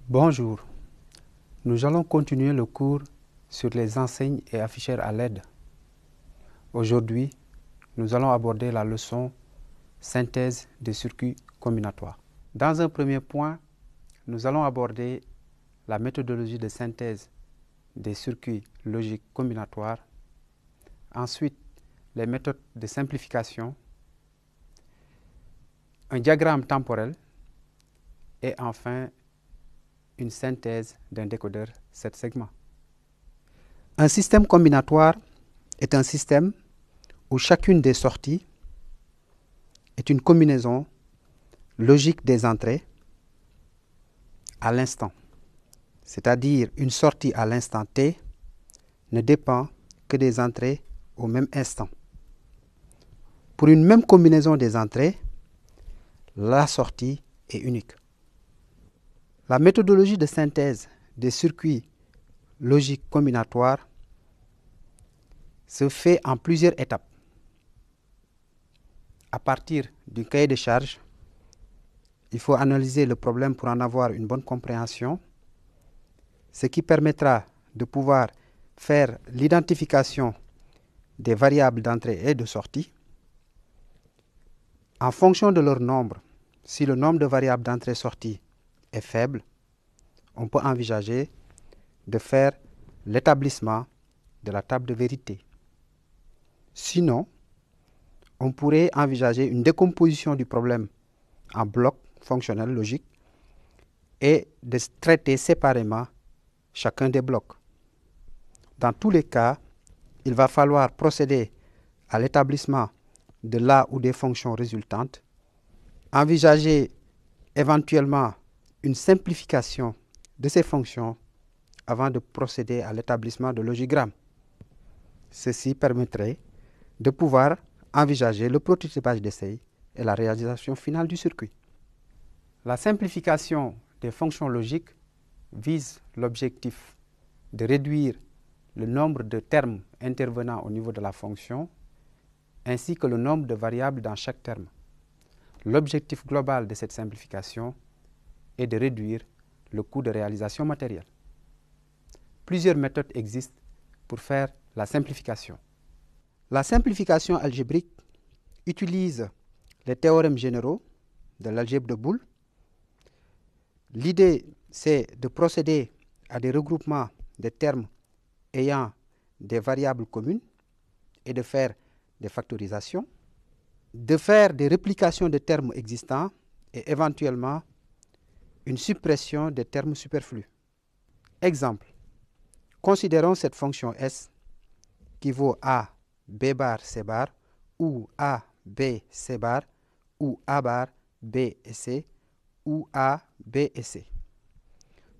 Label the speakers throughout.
Speaker 1: Bonjour, nous allons continuer le cours sur les enseignes et afficheurs à LED. Aujourd'hui, nous allons aborder la leçon synthèse des circuits combinatoires. Dans un premier point, nous allons aborder la méthodologie de synthèse des circuits logiques combinatoires, ensuite les méthodes de simplification, un diagramme temporel et enfin une synthèse d'un décodeur 7 segments. Un système combinatoire est un système où chacune des sorties est une combinaison logique des entrées à l'instant. C'est-à-dire une sortie à l'instant t ne dépend que des entrées au même instant. Pour une même combinaison des entrées, la sortie est unique. La méthodologie de synthèse des circuits logiques combinatoires se fait en plusieurs étapes. À partir du cahier de charge, il faut analyser le problème pour en avoir une bonne compréhension, ce qui permettra de pouvoir faire l'identification des variables d'entrée et de sortie. En fonction de leur nombre, si le nombre de variables d'entrée et sortie est faible, on peut envisager de faire l'établissement de la table de vérité. Sinon, on pourrait envisager une décomposition du problème en blocs fonctionnels logiques et de traiter séparément chacun des blocs. Dans tous les cas, il va falloir procéder à l'établissement de la ou des fonctions résultantes, envisager éventuellement une simplification de ces fonctions avant de procéder à l'établissement de logigrammes. Ceci permettrait de pouvoir envisager le prototypage d'essai et la réalisation finale du circuit. La simplification des fonctions logiques vise l'objectif de réduire le nombre de termes intervenant au niveau de la fonction ainsi que le nombre de variables dans chaque terme. L'objectif global de cette simplification est de réduire le coût de réalisation matérielle. Plusieurs méthodes existent pour faire la simplification. La simplification algébrique utilise les théorèmes généraux de l'algèbre de Boole. L'idée, c'est de procéder à des regroupements de termes ayant des variables communes et de faire des factorisations, de faire des réplications de termes existants et éventuellement une suppression des termes superflus. Exemple, considérons cette fonction S qui vaut A, B bar, C bar, ou A, B, C bar, ou A bar, B et C, ou A, B et C.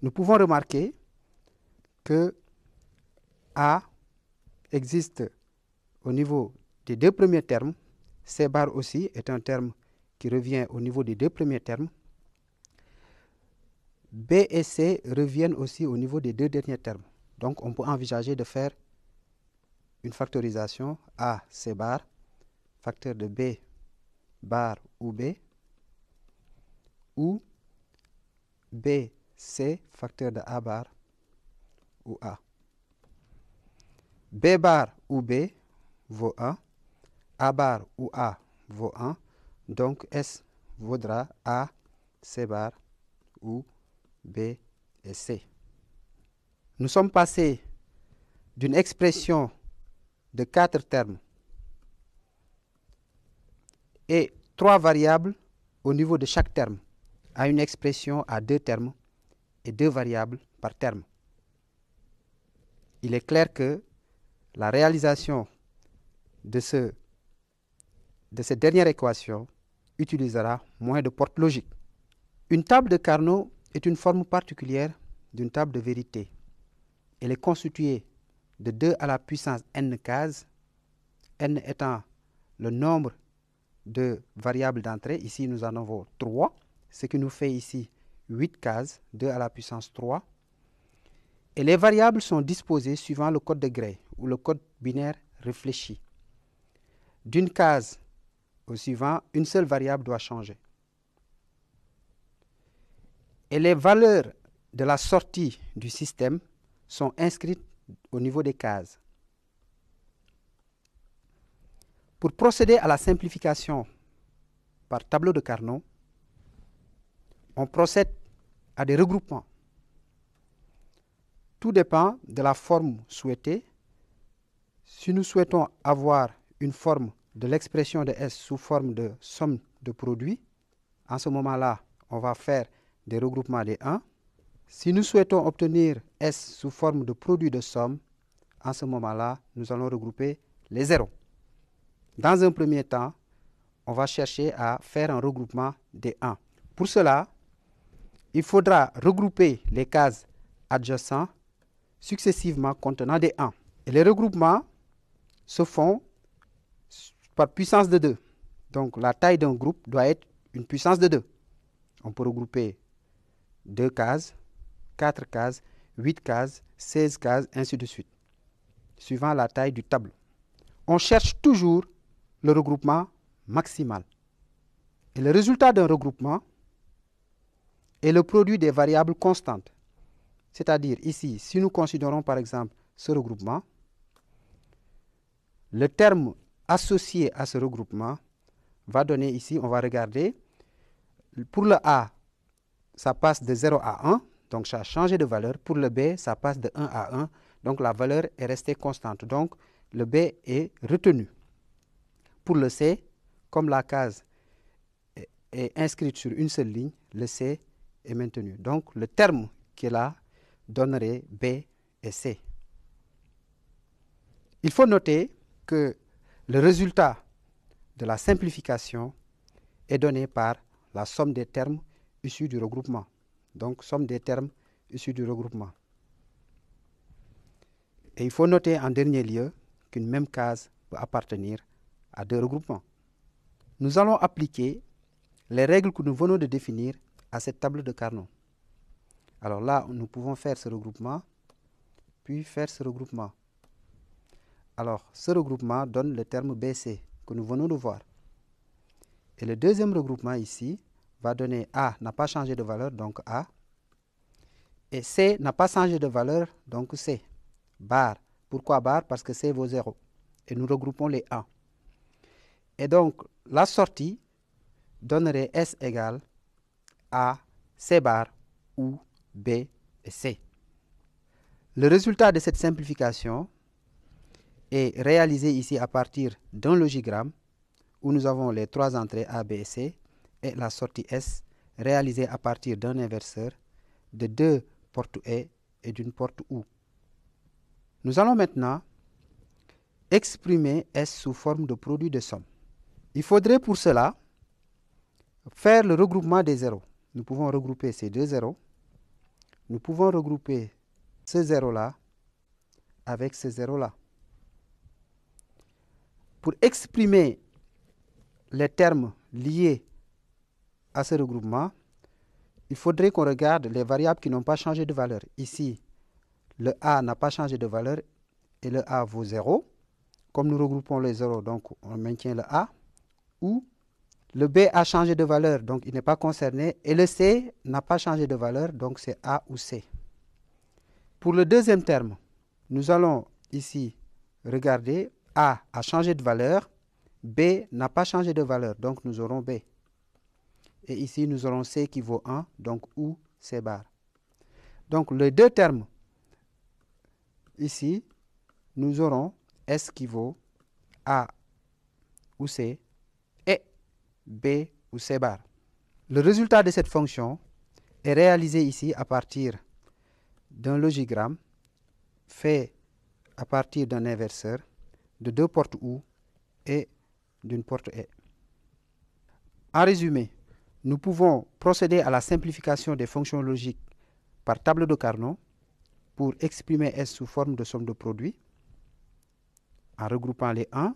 Speaker 1: Nous pouvons remarquer que A existe au niveau des deux premiers termes, C bar aussi est un terme qui revient au niveau des deux premiers termes, B et C reviennent aussi au niveau des deux derniers termes. Donc on peut envisager de faire une factorisation A, C bar, facteur de B bar ou B, ou B, C, facteur de A bar ou A. B bar ou B vaut 1, A bar ou A vaut 1, donc S vaudra A, C bar ou B et C. Nous sommes passés d'une expression de 4 termes et 3 variables au niveau de chaque terme à une expression à 2 termes et 2 variables par terme. Il est clair que la réalisation de cette dernière équation utilisera moins de portes logiques. Une table de Carnot est une forme particulière d'une table de vérité. Elle est constituée de 2 à la puissance n cases, n étant le nombre de variables d'entrée. Ici, nous en avons 3, ce qui nous fait ici 8 cases, 2 à la puissance 3. Et les variables sont disposées suivant le code de Gray, ou le code binaire réfléchi. D'une case au suivant, une seule variable doit changer. Et les valeurs de la sortie du système sont inscrites au niveau des cases. Pour procéder à la simplification par tableau de Carnot, on procède à des regroupements. Tout dépend de la forme souhaitée. Si nous souhaitons avoir une forme de l'expression de S sous forme de somme de produits, en ce moment-là, on va faire des regroupements des 1. Si nous souhaitons obtenir S sous forme de produit de somme, en ce moment-là, nous allons regrouper les 0. Dans un premier temps, on va chercher à faire un regroupement des 1. Pour cela, il faudra regrouper les cases adjacentes successivement contenant des 1. Et les regroupements se font par puissance de 2. Donc la taille d'un groupe doit être une puissance de 2. On peut regrouper 2 cases, 4 cases, 8 cases, 16 cases, ainsi de suite, suivant la taille du tableau. On cherche toujours le regroupement maximal. Et le résultat d'un regroupement est le produit des variables constantes. C'est-à-dire ici, si nous considérons par exemple ce regroupement, le terme associé à ce regroupement va donner ici, on va regarder, pour le A, ça passe de 0 à 1, donc ça a changé de valeur. Pour le B, ça passe de 1 à 1, donc la valeur est restée constante. Donc le B est retenu. Pour le C, comme la case est inscrite sur une seule ligne, le C est maintenu. Donc le terme qui est là donnerait B et C. Il faut noter que le résultat de la simplification est donné par la somme des termes issus du regroupement. Donc, somme des termes issus du regroupement. Et il faut noter en dernier lieu qu'une même case peut appartenir à 2 regroupements. Nous allons appliquer les règles que nous venons de définir à cette table de Carnot. Alors là, nous pouvons faire ce regroupement, puis faire ce regroupement. Alors, ce regroupement donne le terme BC que nous venons de voir. Et le deuxième regroupement ici va donner A n'a pas changé de valeur, donc A. Et C n'a pas changé de valeur, donc C. Barre. Pourquoi barre? Parce que C vaut 0. Et nous regroupons les 1. Et donc, la sortie donnerait S égale A, C bar ou B et C. Le résultat de cette simplification est réalisé ici à partir d'un logigramme où nous avons les 3 entrées A, B et C et la sortie S réalisée à partir d'un inverseur de 2 portes E et d'une porte OU. Nous allons maintenant exprimer S sous forme de produit de somme. Il faudrait pour cela faire le regroupement des zéros. Nous pouvons regrouper ces 2 zéros. Nous pouvons regrouper ce zéro-là avec ce zéro-là. Pour exprimer les termes liés à ce regroupement, il faudrait qu'on regarde les variables qui n'ont pas changé de valeur. Ici, le A n'a pas changé de valeur et le A vaut 0. Comme nous regroupons les zéros, donc on maintient le A. Ou le B a changé de valeur, donc il n'est pas concerné. Et le C n'a pas changé de valeur, donc c'est A ou C. Pour le deuxième terme, nous allons ici regarder A a changé de valeur, B n'a pas changé de valeur, donc nous aurons B. Et ici, nous aurons C qui vaut 1, donc OU, C bar. Donc les deux termes, ici, nous aurons S qui vaut A ou C et B ou C bar. Le résultat de cette fonction est réalisé ici à partir d'un logigramme fait à partir d'un inverseur de 2 portes OU et d'une porte E. En résumé, nous pouvons procéder à la simplification des fonctions logiques par tableau de Carnot pour exprimer S sous forme de somme de produits en regroupant les 1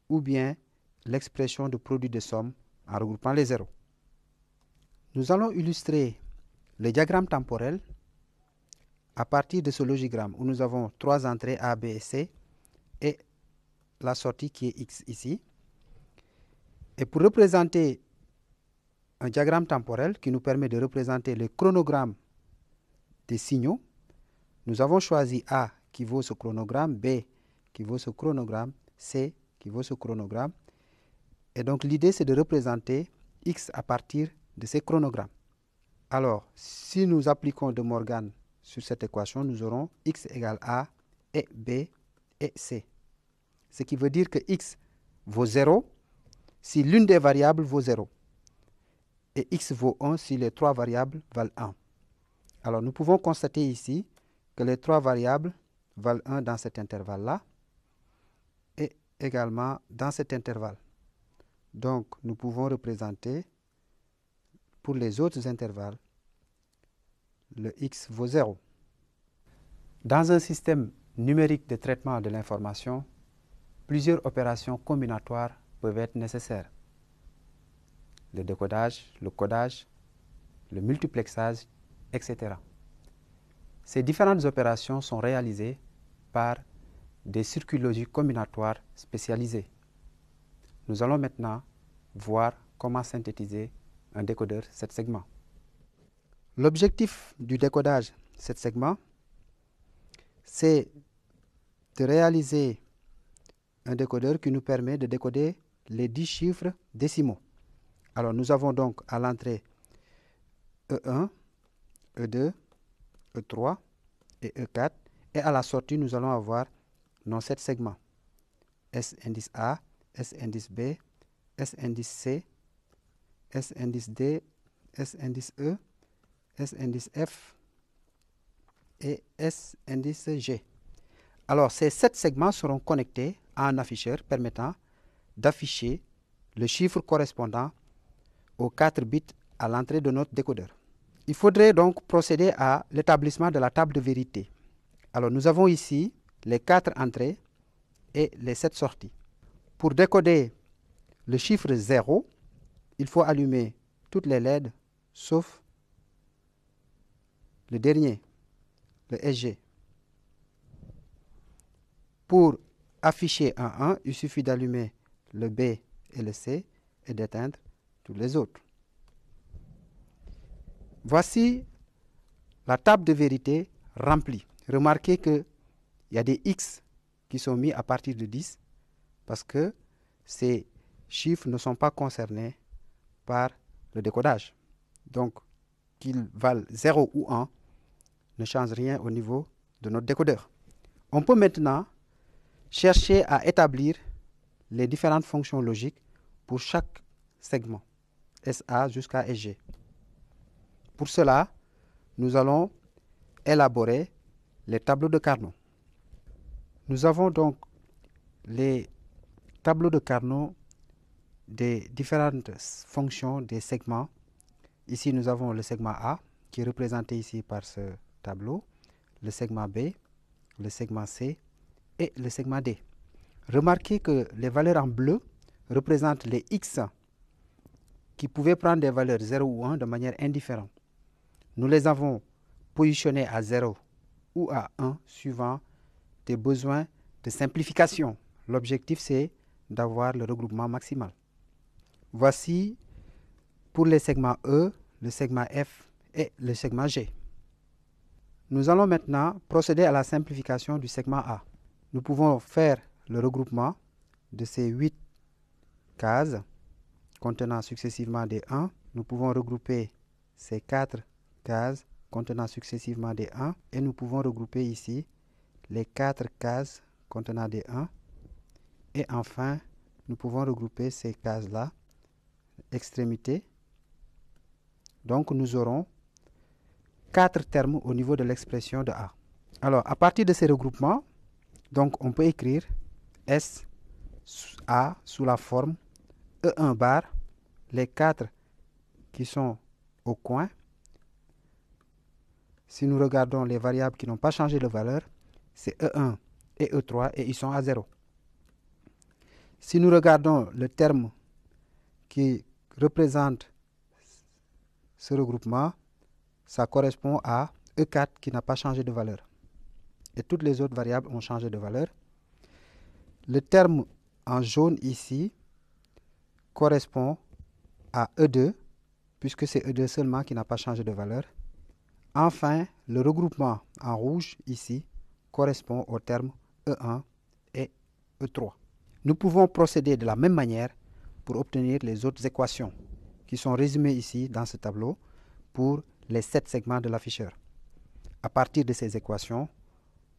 Speaker 1: ou bien l'expression de produit de somme en regroupant les 0. Nous allons illustrer le diagramme temporel à partir de ce logigramme où nous avons 3 entrées A, B et C et la sortie qui est X ici. Et pour représenter un diagramme temporel qui nous permet de représenter le chronogramme des signaux. Nous avons choisi A qui vaut ce chronogramme, B qui vaut ce chronogramme, C qui vaut ce chronogramme. Et donc l'idée, c'est de représenter X à partir de ces chronogrammes. Alors, si nous appliquons De Morgan sur cette équation, nous aurons X égale A et B et C. Ce qui veut dire que X vaut 0 si l'une des variables vaut 0. Et X vaut 1 si les trois variables valent 1. Alors, nous pouvons constater ici que les trois variables valent 1 dans cet intervalle-là et également dans cet intervalle. Donc, nous pouvons représenter pour les autres intervalles, le X vaut 0. Dans un système numérique de traitement de l'information, plusieurs opérations combinatoires peuvent être nécessaires. Le décodage, le codage, le multiplexage, etc. Ces différentes opérations sont réalisées par des circuits logiques combinatoires spécialisés. Nous allons maintenant voir comment synthétiser un décodeur 7 segments. L'objectif du décodage 7 segments, c'est de réaliser un décodeur qui nous permet de décoder les 10 chiffres décimaux. Alors nous avons donc à l'entrée E1, E2, E3 et E4. Et à la sortie, nous allons avoir nos 7 segments. S indice A, S indice B, S indice C, S indice D, S indice E, S indice F et S indice G. Alors, ces 7 segments seront connectés à un afficheur permettant d'afficher le chiffre correspondant aux 4 bits à l'entrée de notre décodeur. Il faudrait donc procéder à l'établissement de la table de vérité. Alors, nous avons ici les 4 entrées et les 7 sorties. Pour décoder le chiffre 0, il faut allumer toutes les LED sauf le dernier, le SG. Pour afficher un 1, il suffit d'allumer le B et le C et d'éteindre tous les autres. Voici la table de vérité remplie. Remarquez qu'il y a des X qui sont mis à partir de 10 parce que ces chiffres ne sont pas concernés par le décodage. Donc, qu'ils valent 0 ou 1 ne change rien au niveau de notre décodeur. On peut maintenant chercher à établir les différentes fonctions logiques pour chaque segment, SA jusqu'à SG. Pour cela, nous allons élaborer les tableaux de Carnot. Nous avons donc les tableaux de Carnot des différentes fonctions des segments. Ici, nous avons le segment A, qui est représenté ici par ce tableau, le segment B, le segment C et le segment D. Remarquez que les valeurs en bleu représentent les X qui pouvaient prendre des valeurs 0 ou 1 de manière indifférente. Nous les avons positionnés à 0 ou à 1 suivant des besoins de simplification. L'objectif, c'est d'avoir le regroupement maximal. Voici pour les segments E, le segment F et le segment G. Nous allons maintenant procéder à la simplification du segment A. Nous pouvons faire le regroupement de ces 8 cases contenant successivement des 1. Nous pouvons regrouper ces 4 cases contenant successivement des 1 et nous pouvons regrouper ici les 4 cases contenant des 1 et enfin nous pouvons regrouper ces cases-là, extrémités. Donc nous aurons 4 termes au niveau de l'expression de A. Alors à partir de ces regroupements, donc on peut écrire SA sous la forme E1 bar, les 4 qui sont au coin. Si nous regardons les variables qui n'ont pas changé de valeur, c'est E1 et E3 et ils sont à 0. Si nous regardons le terme qui représente ce regroupement, ça correspond à E4 qui n'a pas changé de valeur. Et toutes les autres variables ont changé de valeur. Le terme en jaune ici correspond à E2, puisque c'est E2 seulement qui n'a pas changé de valeur. Enfin, le regroupement en rouge ici correspond aux termes E1 et E3. Nous pouvons procéder de la même manière pour obtenir les autres équations qui sont résumées ici dans ce tableau pour les 7 segments de l'afficheur. À partir de ces équations,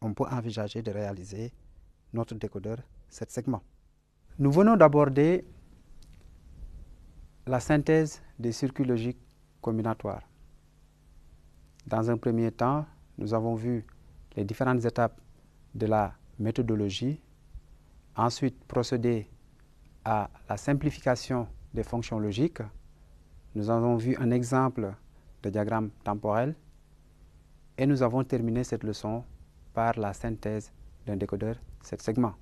Speaker 1: on peut envisager de réaliser notre décodeur 7 segments. Nous venons d'aborder la synthèse des circuits logiques combinatoires. Dans un premier temps, nous avons vu les différentes étapes de la méthodologie, ensuite procéder à la simplification des fonctions logiques. Nous avons vu un exemple de diagramme temporel et nous avons terminé cette leçon par la synthèse d'un décodeur 7 segments.